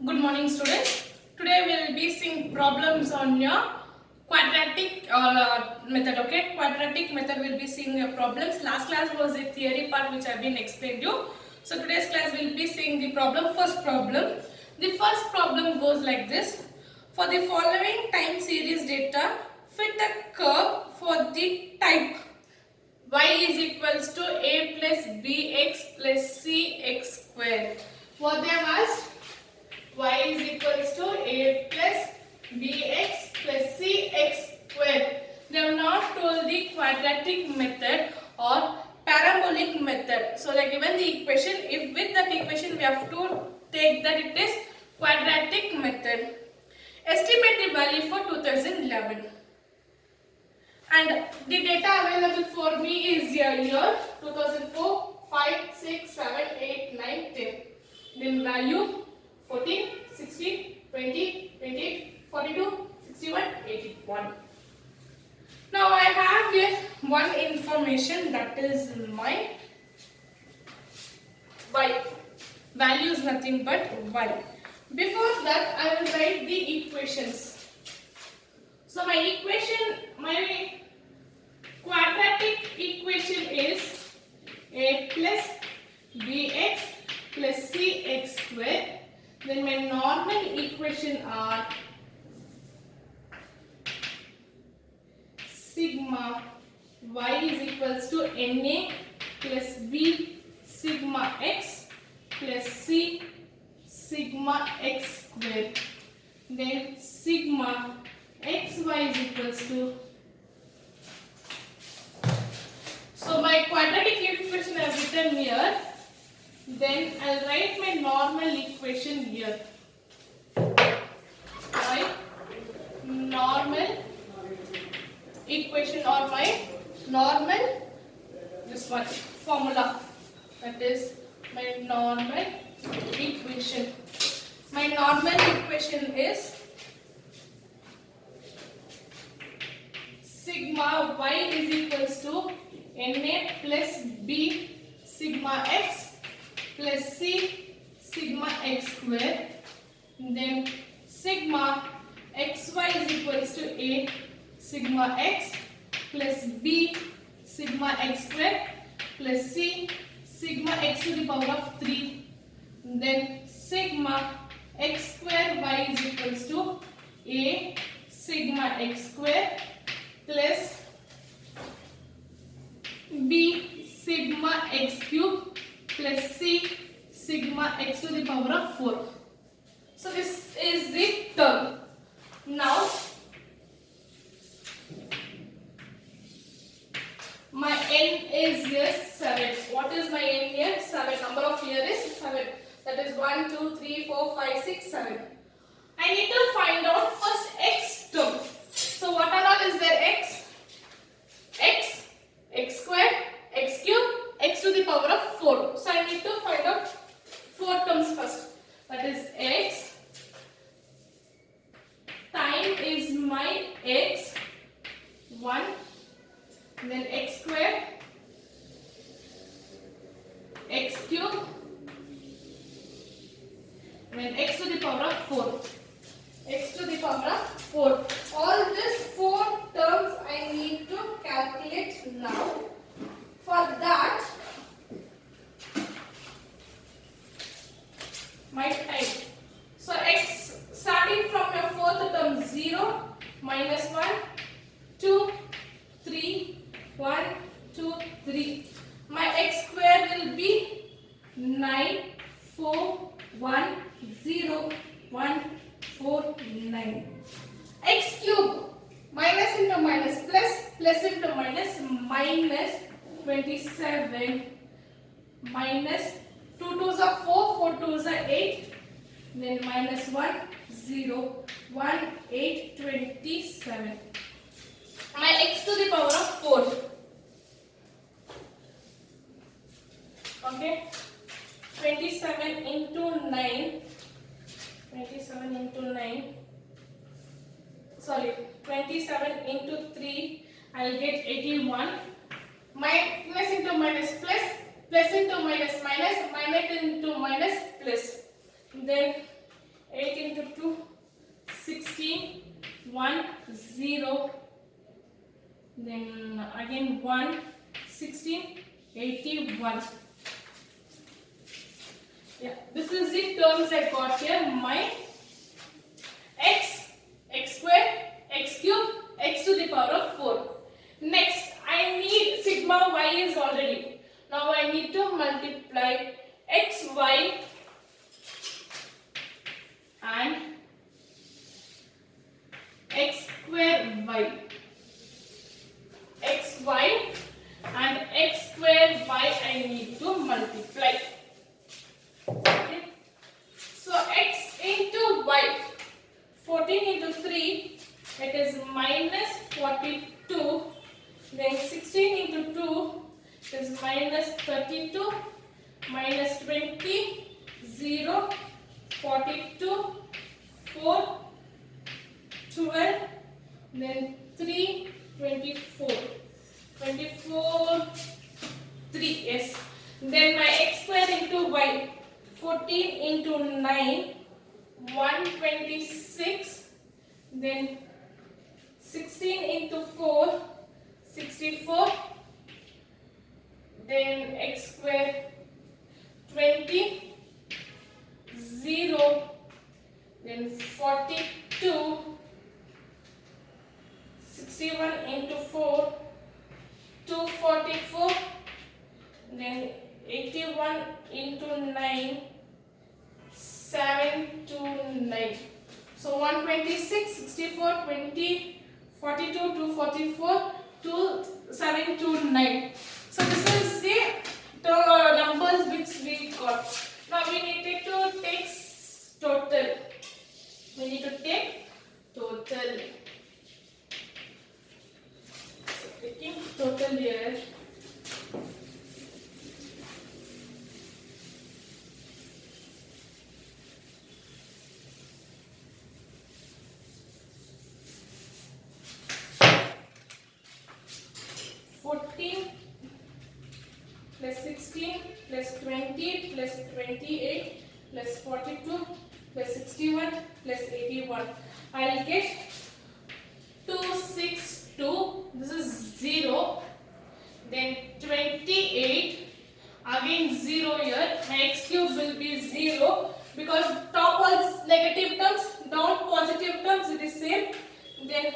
Good morning, students. Today we will be seeing problems on your quadratic method. Okay, quadratic method will be seeing your problems. Last class was the theory part which I've been explained you. So today's class will be seeing the problem. First problem. The first problem goes like this. For the following time series data, fit a curve for the type y is equals to a plus bx plus cx square. What they have asked? Y is equals to a plus bx plus cx square. They have not told the quadratic method or parabolic method. So they are given the equation. If with that equation we have to take that it is quadratic method. Estimate the value for 2011. And the data available for me is year 2004, 5, 6, 7, 8, 9, 10. Then value 14, 16, 20, 28, 42, 61, 81. Now I have here one information, that is my y. Value is nothing but y. Before that I will write the equations. So my quadratic equation is a plus bx plus cx square. Then my normal equation are sigma y is equals to na plus b sigma x plus c sigma x square. Then sigma xy is equals to, so my quadratic equation I have written here. Then I'll write my normal equation here. My normal equation or my normal this one formula, that is my normal equation. My normal equation is sigma y is equals to na plus b sigma x plus c sigma x square. Then sigma xy is equals to a sigma x plus b sigma x square plus c sigma x to the power of 3. Then sigma x square y is equals to a sigma x square plus b sigma x cube plus c sigma x to the power of 4. So this is the term. Now my n is here 7. What is my n here? 7. Number of here is 7. That is 1, 2, 3, 4, 5, 6, 7. I need to find out first x term. So what and all is there? X, x square, x cube, x to the power of 4. So I need to find out 4 terms first. That is x. Time is my x 1. Then x square, x cube, then x to the power of 4. X to the power of 4. All these 4 terms I need to calculate now. For that, my time. So x starting from your 4th term 0, minus 1, 2, 3, 1, 2, 3. My x square will be 9, 4, 1, 0, 1, 4, 9. X cube, minus into minus plus, plus into minus, minus 27, minus 2 2s are 4, 4 2s are 8, then minus 1, 0, 1, 8, 27. My x to the power of 4. Okay, 27 into 9. 27 into 9. Sorry, 27 into 3. I'll get 81. Minus into minus plus, plus into minus minus, minus into minus plus. Then 8 into 2, 16, 1, 0, then again 1, 16, 81. Yeah, this is the terms I got here. My x, x square, x cube, x to the power of 4. Next, I need sigma y is already. Now I need to multiply x, y and x square y. X, y and x square y I need to multiply. Okay. So x into y, 14 into 3, it is minus 42. Then 16 into 2 is minus 32, minus 20, 0, 42, 4, 12, then 3, 24. 24, 3, yes. Then my x square into y, 14 into 9, 126. Then 16 into 4, 64. Then x square, 20, 0. Then 42. 61 into 4, 244, then 81 into 9, 729. So 126, 64, 20, 42, 244, 2729. So this is the numbers which we got. Now we needed to take total. We need to take total. Taking total here. Plus 16 plus 20 plus 28 plus 42 plus 61 plus 81. I will get 262. This is 0. Then 28. Again 0 here. My x cube will be 0 because top was negative terms, down positive terms. It is same. Then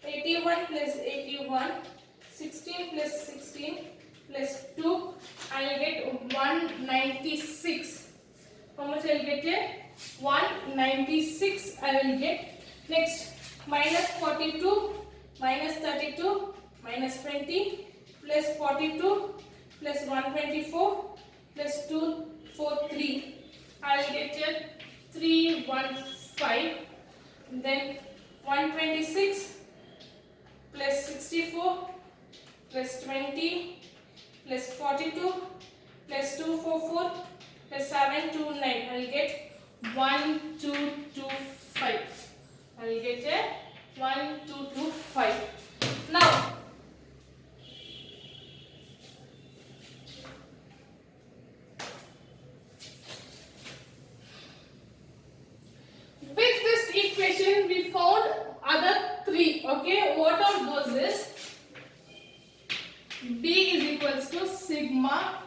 81 plus 81. 16 plus 16 plus 2, I will get 196. How much I will get here? 196 I will get. Next, minus 42, minus 32, minus 20, plus 42, plus 124, plus 243. I will get here 315. Then 126 plus 64 plus 20 plus 42 plus 244 plus 729. I will get 1225. I will get here 1225. Now with this equation we found other three. Okay, what are those is B is equals to sigma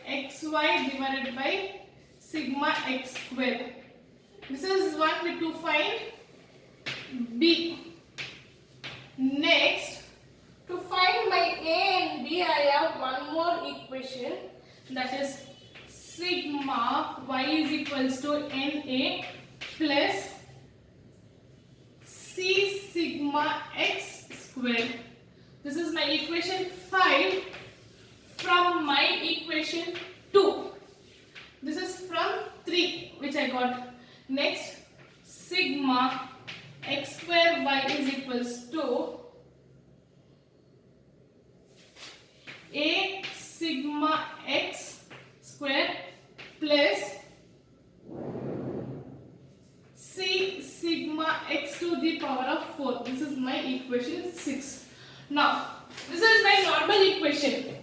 xy divided by sigma x square. This is one we need to find B. Next, to find my A and B, I have one more equation, that is sigma y is equals to NA plus C sigma x square. This is my equation 5 from my equation 2. This is from 3 which I got. Next, sigma x square y is equals to A sigma x square plus C sigma x to the power of 4. This is my equation 6. Now, this is my normal equation.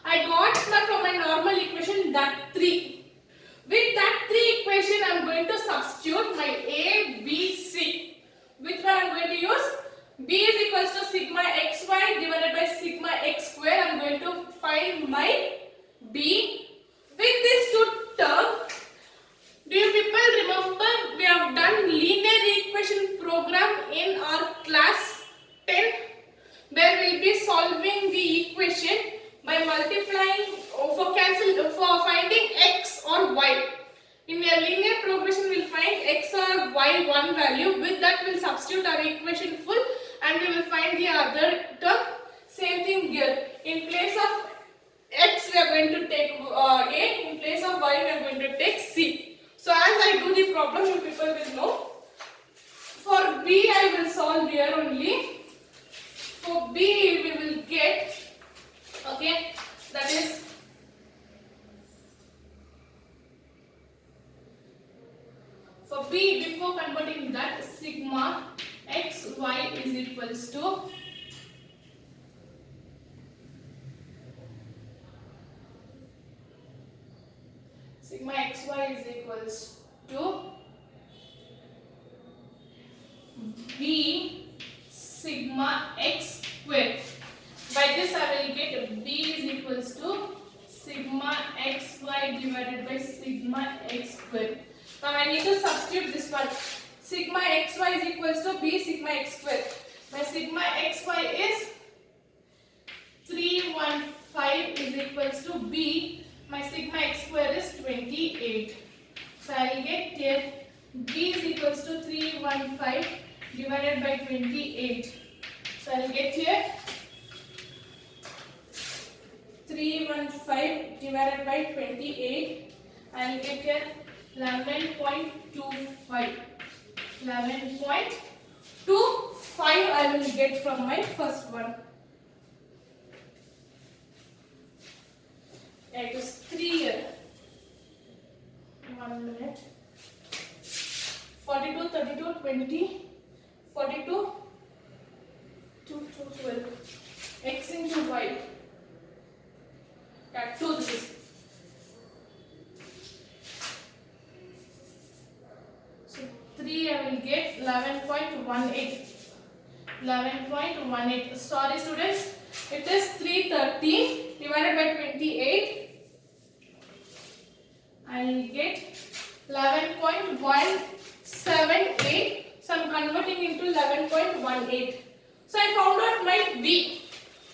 I got from my normal equation that 3. With that three equation, I am going to substitute my A, B, C. Which one I am going to use? B is equals to sigma xy divided by sigma x square. I am going to find my B. With these two terms, do you people remember we have done linear equation program in our class 10? Where we will be solving the equation by multiplying for finding x or y. In a linear progression, we will find x or y one value. With that, we will substitute our equation full and we will find the other term. Same thing here. In place of x, we are going to take A. In place of y, we are going to take C. So, as I do the problem, you people will know. For B, I will solve here only. For B, we will get, okay, that is for B, before converting that, sigma xy is equals to sigma xy is equals to B sigma x square. By this I will get B is equals to sigma xy divided by sigma x square. Now I need to substitute this one. Sigma xy is equals to B sigma x square. My sigma xy is 315 is equals to B. My sigma x square is 28. So I will get here B is equals to 315 divided by 28. So I will get here 315 divided by 28. I will get here 11.25. 11.25 I will get from my first one. It is 3 here. 1 minute. 42, 32, 20, 42, 2, 12. X into y. Yeah, 2 this is. So 3 I will get 11.18. 11.18. Sorry students, it is 330 divided by 28. I will get 11.178. So I am converting into 11.18. So I found out my B.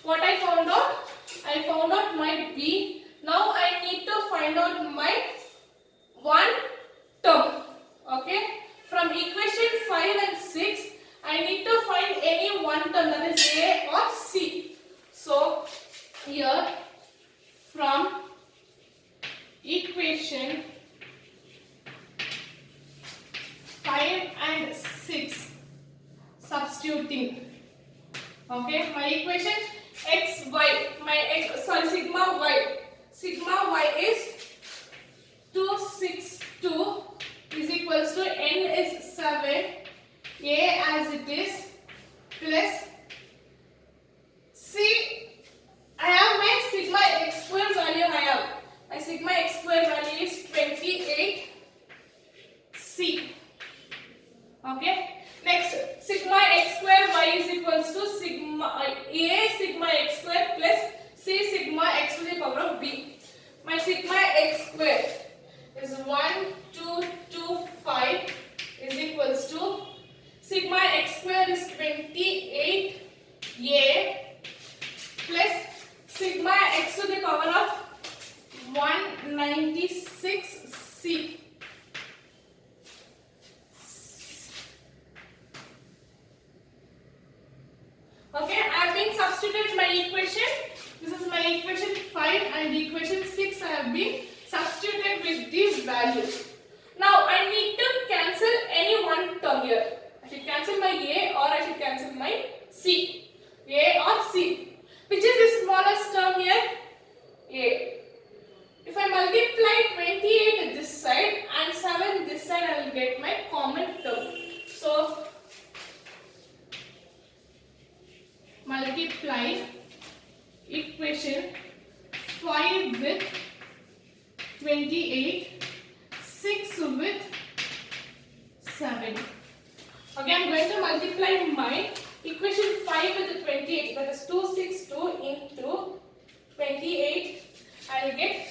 What I found out? I found out my B. Now I need to find out my one term. Okay. From equation 5 and 6, I need to find any one term, that is A or C. So here from equation 5 and 6, substituting. Okay, my equation sigma y is 262 is equals to n is 7, A as it is, plus C. I have my sigma x square value. My sigma x square value is 28 C. Okay. Next, sigma x square y is equals to sigma A sigma x square plus C sigma x to the power of B. My sigma x square is 1225 is equals to sigma x square is 28 A plus sigma x to the power of 196 C. Okay, I have been substituted my equation. This is my equation 5 and equation 6 I have been substituted with these values. Now I need to cancel any one term here. I should cancel my A or I should cancel my C. A or C. Which is the smallest term here? A. If I multiply 28 this side and 7 this side, I will get my common term. So multiply equation 5 with 28 6 with 7. Okay, I'm going to multiply my equation 5 with 28. That is 262 into 28. I'll get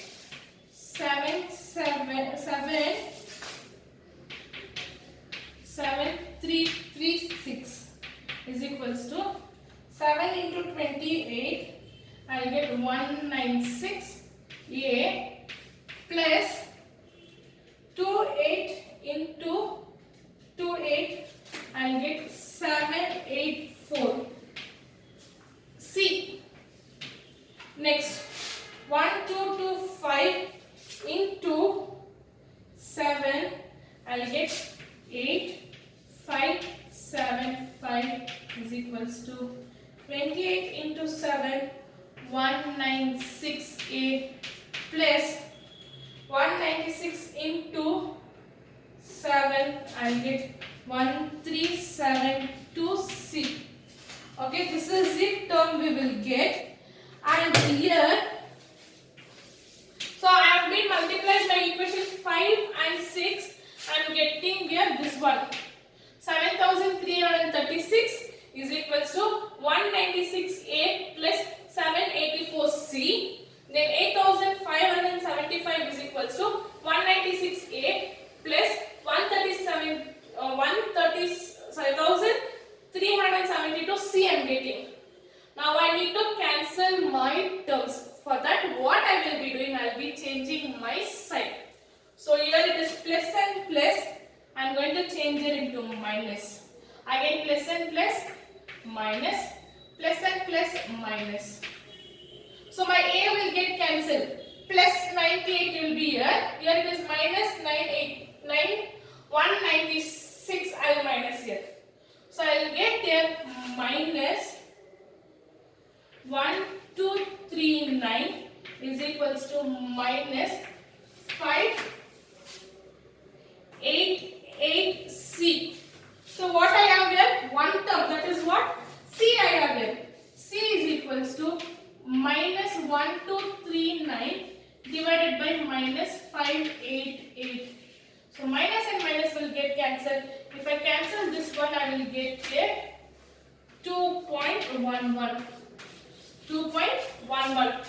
7336 is equals to 7 into 28. I'll get 196a plus 28 into 28. I'll get 784. C. Next, 1225 into 7. I'll get 8575 is equals to 28 into 7, 196a plus 196 into 7. I'll get 1372c. Okay, this is the term we will get. And here, so I have been multiplied by equation 5 and 6. I am getting here this one. 7336 is equals to 196a plus 784c. Then 8575 is equals to 196a plus 1372c I am getting. Now I need to cancel my terms. For that, what I will be doing, I will be changing my sign. So here it is plus and plus. I am going to change it into minus. Again plus and plus, minus, plus and plus, minus. So my a will get cancelled. Plus 98 will be here. Here it is minus 196. I will minus here. So I will get here minus 1239 is equals to minus 588c. So what I have here? One term, that is what? C I have here. C is equals to minus 1239 divided by minus 588. So minus and minus will get cancelled. If I cancel this one, I will get here 2.11. 2.11.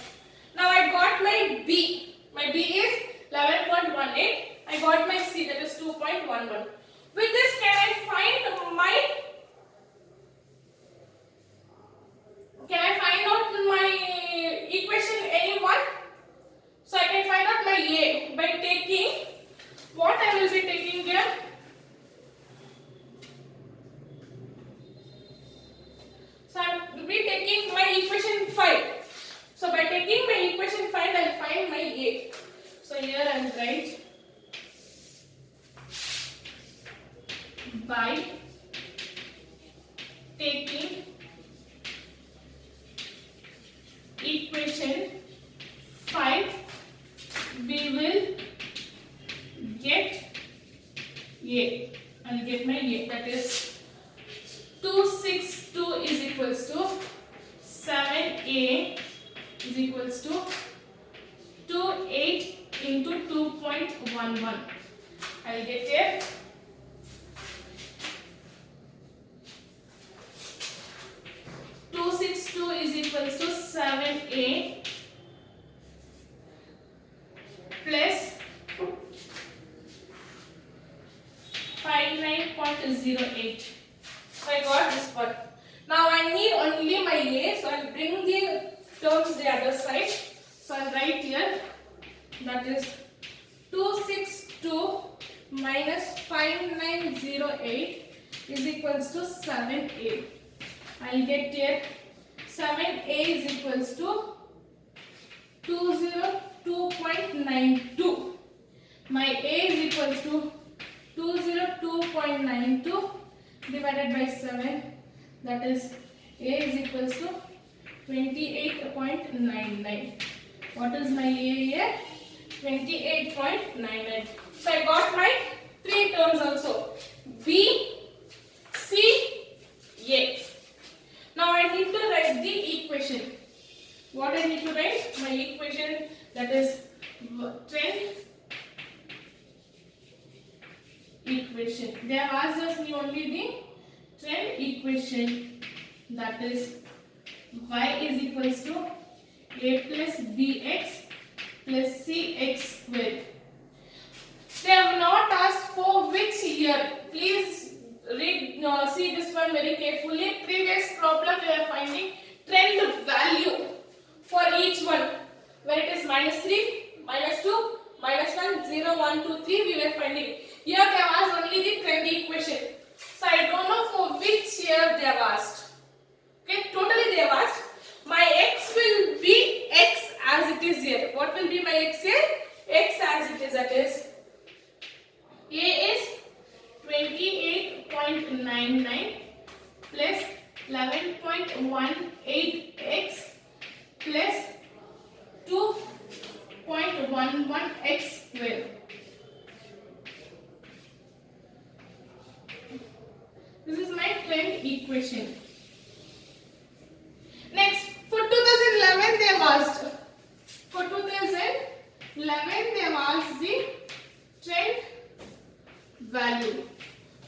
Now I got my B. My B is 11.18. I got my C, that is 2.11. With this, can I find out my equation anyone? So I can find out my A by taking what I will be taking here. So I will be taking my equation 5. So by taking my equation 5, I will find my A. So here I will write by taking equation 5, we will get A. I will get my A, that is 262 is equals to 7A is equals to 28 into 2.11. I will get here 262 is equals to 7A plus 59.08. So I got this one. Now I need only my A, so I will bring the terms the other side. So I will write here, that is 262 minus 5908 is equals to 7A. I will get here 7A is equals to 202.92. My A is equals to 202.92 divided by 7, that is A is equals to 28.99. What is my A here? 28.99. So I got my three terms also. B, C, A. Now I need to write the equation. What I need to write? My equation, that is 10 They have asked us only the trend equation, that is y is equals to a plus bx plus cx squared. They have not asked for which year. Please read, see this one very carefully. Previous problem we are finding trend value for each one, where it is -3, -2, -1, 0, 1, 2, 3 we were finding. Here they have asked only the trend equation. So I don't know for which year they have asked. Okay, totally they have asked. My x will be x as it is here. What will be my x here? X as it is, that is a is 28.99 plus 11.18x plus 2.11x square. This is my trend equation. Next, for 2011 they have asked. For 2011 they have asked the trend value.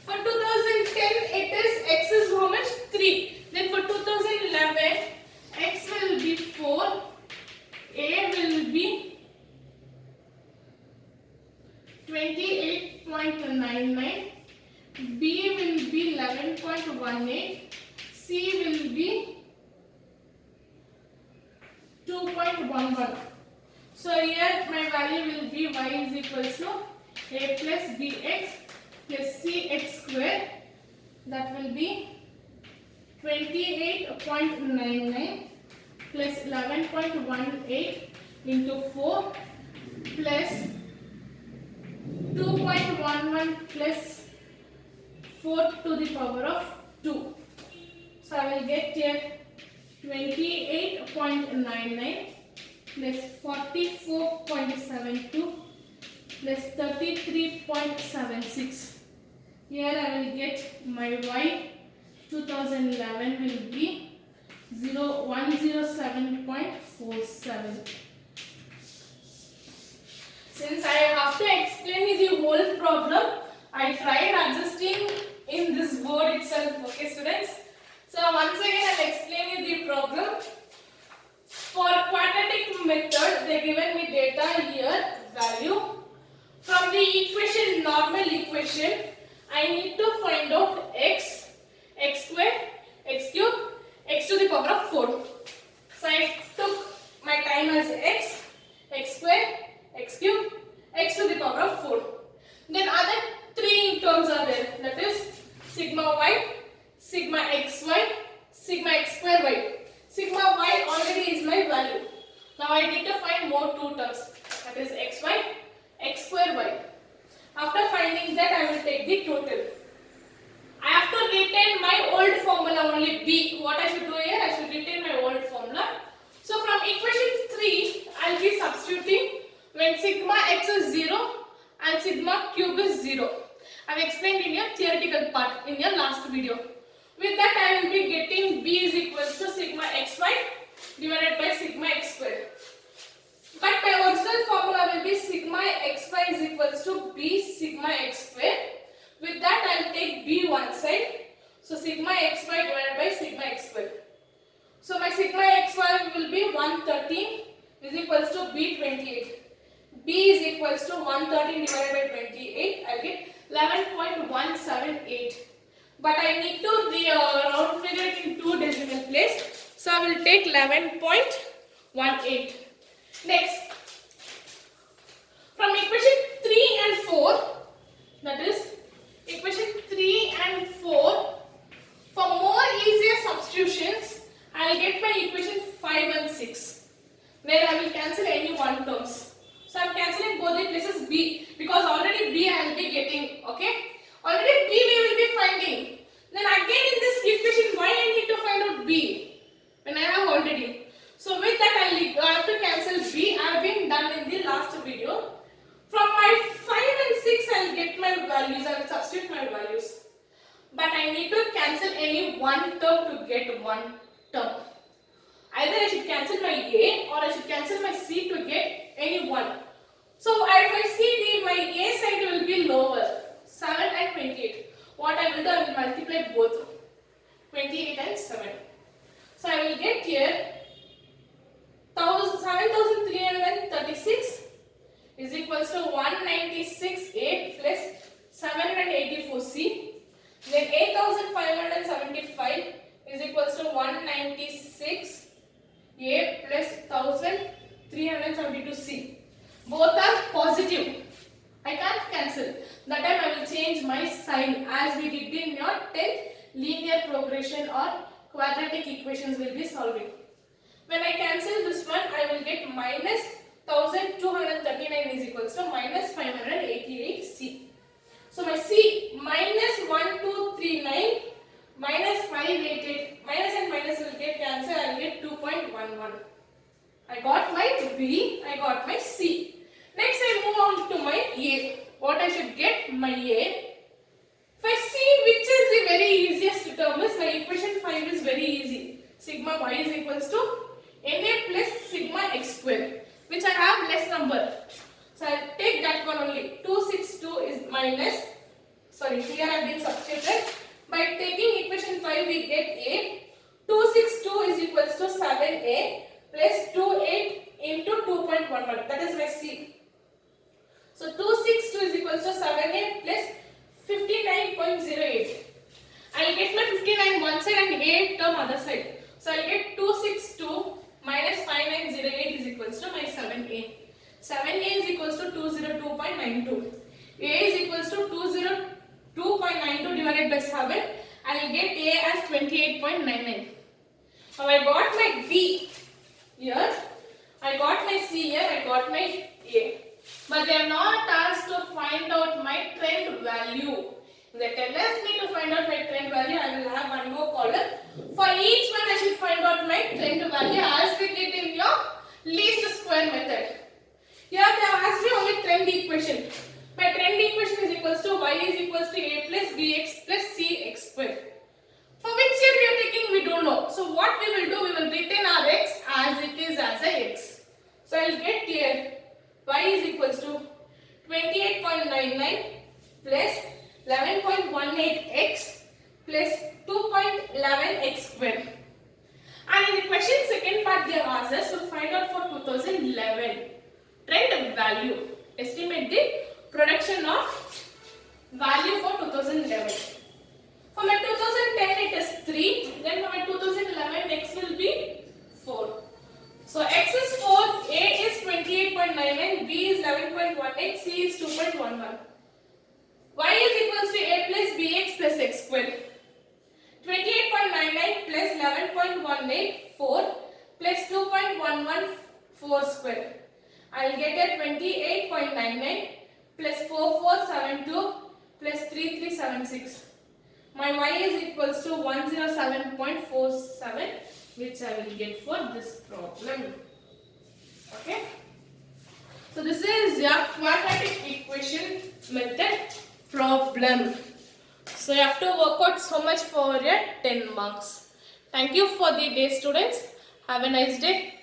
For 2010 it is x is how much? 3. Then for 2011 x will be 4, a will be 28.99, b will be 11.18, c will be 2.11. So here my value will be y is equals to a plus bx plus cx square, that will be 28.99 plus 11.18 into 4 plus 2.11 plus 4 to the power of 2. So I will get here 28.99 plus 44.72 plus 33.76. Here I will get my y 2011 will be 107.47. Since I have to explain you the whole problem, I tried adjusting in this board itself. Okay, students. So once again I will explain you the problem. For quadratic method, they given me data here, value. From the equation, normal equation, I need to find out x, x square, x cube, x to the power of 4. So I took my time as x, x square, x cube, x to the power of 4. Then other three terms are there, that is sigma y, sigma xy, sigma x square y. Sigma y already is my value. Now I need to find more two terms, that is xy, x square y. After finding that, I will take the total. I have to retain my old formula only b. What I should do here? I should retain my old formula. So from equation 3, I will be substituting when sigma x is 0 and sigma cube is 0. I have explained in your theoretical part in your last video. With that, I will be getting b is equals to sigma xy divided by sigma x square. But my original formula will be sigma xy is equals to b sigma x square. With that, I will take b one side. So sigma xy divided by sigma x square. So my sigma xy will be 113 is equals to b 28. b is equals to 113 divided by 28. I will get 11.178. But I need to round figure it in two decimal place. So I will take 11.18. Next, from equation 3 and 4, that is equation 3 and 4, for more easier substitutions, I will get my equation 5 and 6, where I will cancel any one terms. So I am cancelling both the places b, because already b I will be getting, okay? Already b we will be finding. Then again in this equation, why I need to find out b when I have already. So with that I have to cancel b. I have been done in the last video. From my 5 and 6 I will get my values. I will substitute my values. But I need to cancel any one term to get one term. Either I should cancel my a or I should cancel my c to get any one. So if I see my a side will be lower, 7 and 28. what I will do, I will multiply both 28 and 7. So I will get here 7336 is equals to 196A plus 784C. Then 8575 is equals to 196A plus 1372C. Both are positive. I can't cancel. That time I will change my sign as we did in your 10th linear progression or quadratic equations will be solving. When I cancel this one, I will get minus 1239 is equals to minus 588C. So my C minus 1239 minus 588, minus and minus will get cancelled. I will get 2.11. I got my B, I got my C. Next I move on to my A. What I should get? My A. If I see which is the very easiest term is, my equation 5 is very easy. Sigma y is equals to Na plus sigma x square, which I have less number. So I will take that one only. 262 is minus, sorry, here I have been substituted. By taking equation 5 we get A. 262 is equals to 7A plus 28 into 2.11. That is my C. So 262 is equals to 7A plus 59.08. I will get my 59 one side and A term other side. So I will get 262 minus 5908 is equals to my 7A. 7A is equals to 202.92. A is equals to 202.92 divided by 7. I will get A as 28.99. Now I got my B here. I got my C here. I got my A. But they are not asked to find out my trend value. If they tell me to find out my trend value, I will have one more column. For each one, I should find out my trend value as we did in your least square method. Here they have asked me only trend equation. My trend equation is equals to y is equals to a plus bx plus cx square. For which year we are taking, we don't know. So what we will do, we will retain our x as it is as a x. So I will get here y is equals to 28.99 plus 11.18x plus 2.11x square. And in the question second part they have asked us to find out for 2011 trend value. Estimate the production of value for 2011. For my 2010 it is 3. Then for my 2011 x will be 4. So x is 4, A is 28.99, B is 11.18, C is 2.11. Y is equals to A plus bx plus x square. 28.99 plus 11.18, 4 plus 2.114 square. I will get at 28.99 plus 4472 plus 3376. My y is equals to 107.47, which I will get for this problem. Okay. So this is your quadratic equation method problem. So you have to work out so much for your 10 marks. Thank you for the day, students. Have a nice day.